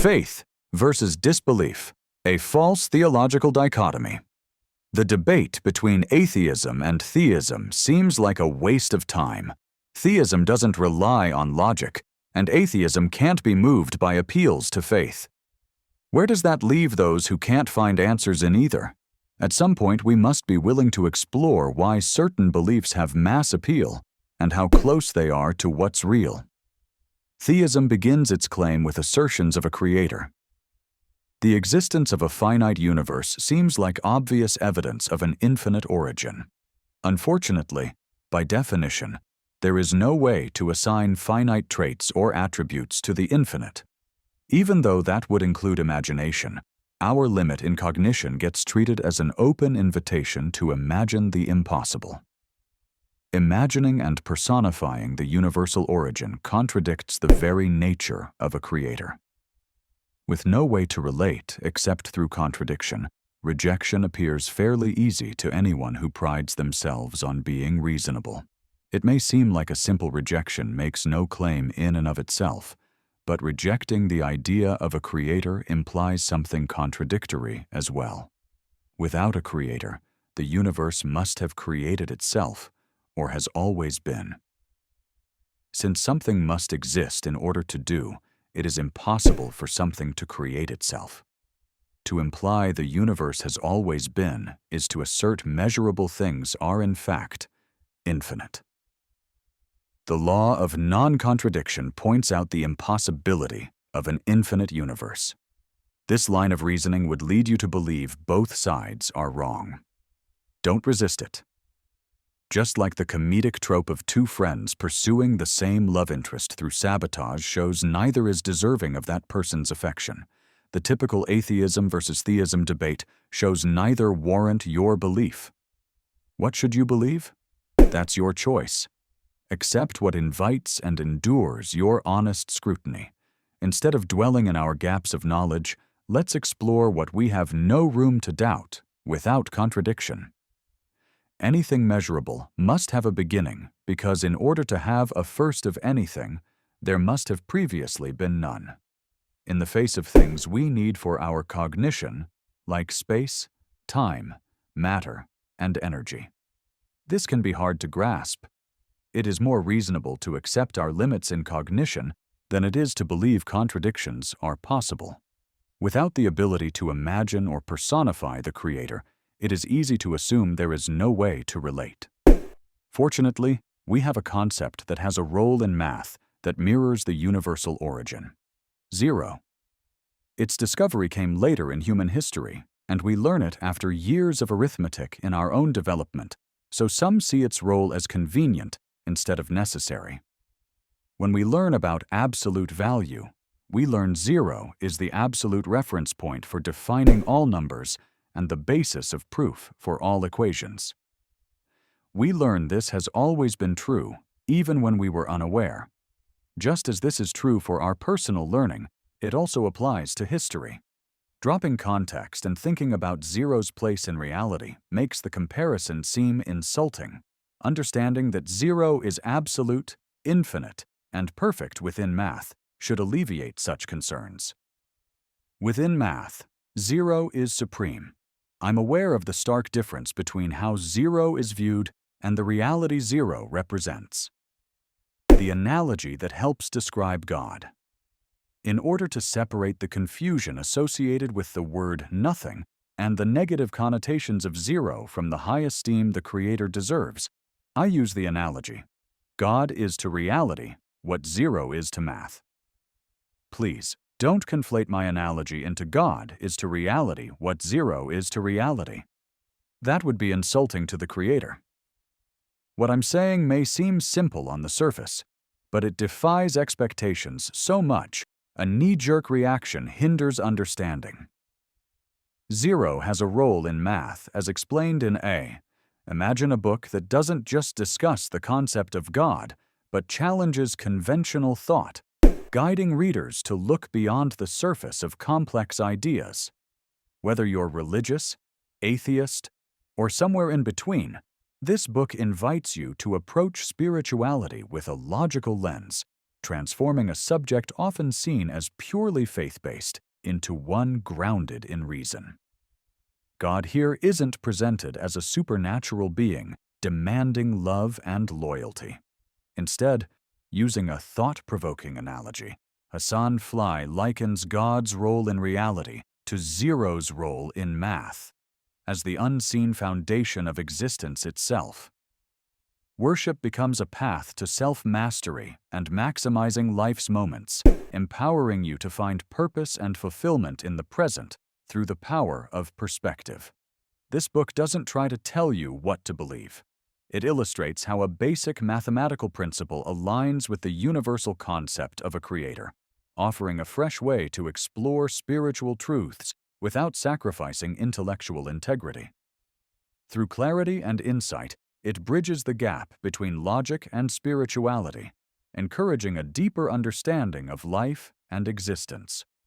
Faith versus disbelief, a false theological dichotomy. The debate between atheism and theism seems like a waste of time. Theism doesn't rely on logic, and atheism can't be moved by appeals to faith. Where does that leave those who can't find answers in either? At some point, we must be willing to explore why certain beliefs have mass appeal and how close they are to what's real. Theism begins its claim with assertions of a creator. The existence of a finite universe seems like obvious evidence of an infinite origin. Unfortunately, by definition, there is no way to assign finite traits or attributes to the infinite. Even though that would include imagination, our limit in cognition gets treated as an open invitation to imagine the impossible. Imagining and personifying the universal origin contradicts the very nature of a creator. With no way to relate except through contradiction, rejection appears fairly easy to anyone who prides themselves on being reasonable. It may seem like a simple rejection makes no claim in and of itself, but rejecting the idea of a creator implies something contradictory as well. Without a creator, the universe must have created itself, or has always been. Since something must exist in order to do, it is impossible for something to create itself. To imply the universe has always been is to assert measurable things are in fact infinite. The law of non-contradiction points out the impossibility of an infinite universe. This line of reasoning would lead you to believe both sides are wrong. Don't resist it. Just like the comedic trope of two friends pursuing the same love interest through sabotage shows neither is deserving of that person's affection, the typical atheism versus theism debate shows neither warrant your belief. What should you believe? That's your choice. Accept what invites and endures your honest scrutiny. Instead of dwelling in our gaps of knowledge, let's explore what we have no room to doubt without contradiction. Anything measurable must have a beginning because in order to have a first of anything, there must have previously been none. In the face of things we need for our cognition, like space, time, matter, and energy. This can be hard to grasp. It is more reasonable to accept our limits in cognition than it is to believe contradictions are possible. Without the ability to imagine or personify the creator, it is easy to assume there is no way to relate. Fortunately, we have a concept that has a role in math that mirrors the universal origin: zero. Its discovery came later in human history, and we learn it after years of arithmetic in our own development, so some see its role as convenient instead of necessary. When we learn about absolute value, we learn zero is the absolute reference point for defining all numbers and the basis of proof for all equations. We learn this has always been true, even when we were unaware. Just as this is true for our personal learning, it also applies to history. Dropping context and thinking about zero's place in reality makes the comparison seem insulting. Understanding that zero is absolute, infinite, and perfect within math should alleviate such concerns. Within math, zero is supreme. I'm aware of the stark difference between how zero is viewed and the reality zero represents. The analogy that helps describe God. In order to separate the confusion associated with the word nothing and the negative connotations of zero from the high esteem the Creator deserves, I use the analogy: God is to reality what zero is to math. Please, don't conflate my analogy into God is to reality what zero is to reality. That would be insulting to the Creator. What I'm saying may seem simple on the surface, but it defies expectations so much a knee-jerk reaction hinders understanding. Zero has a role in math as explained in A. Imagine a book that doesn't just discuss the concept of God, but challenges conventional thought, guiding readers to look beyond the surface of complex ideas. Whether you're religious, atheist, or somewhere in between, this book invites you to approach spirituality with a logical lens, transforming a subject often seen as purely faith-based into one grounded in reason. God here isn't presented as a supernatural being demanding love and loyalty. Instead, using a thought-provoking analogy, Hassan Fly likens God's role in reality to Zero's role in math, as the unseen foundation of existence itself. Worship becomes a path to self-mastery and maximizing life's moments, empowering you to find purpose and fulfillment in the present through the power of perspective. This book doesn't try to tell you what to believe. It illustrates how a basic mathematical principle aligns with the universal concept of a creator, offering a fresh way to explore spiritual truths without sacrificing intellectual integrity. Through clarity and insight, it bridges the gap between logic and spirituality, encouraging a deeper understanding of life and existence.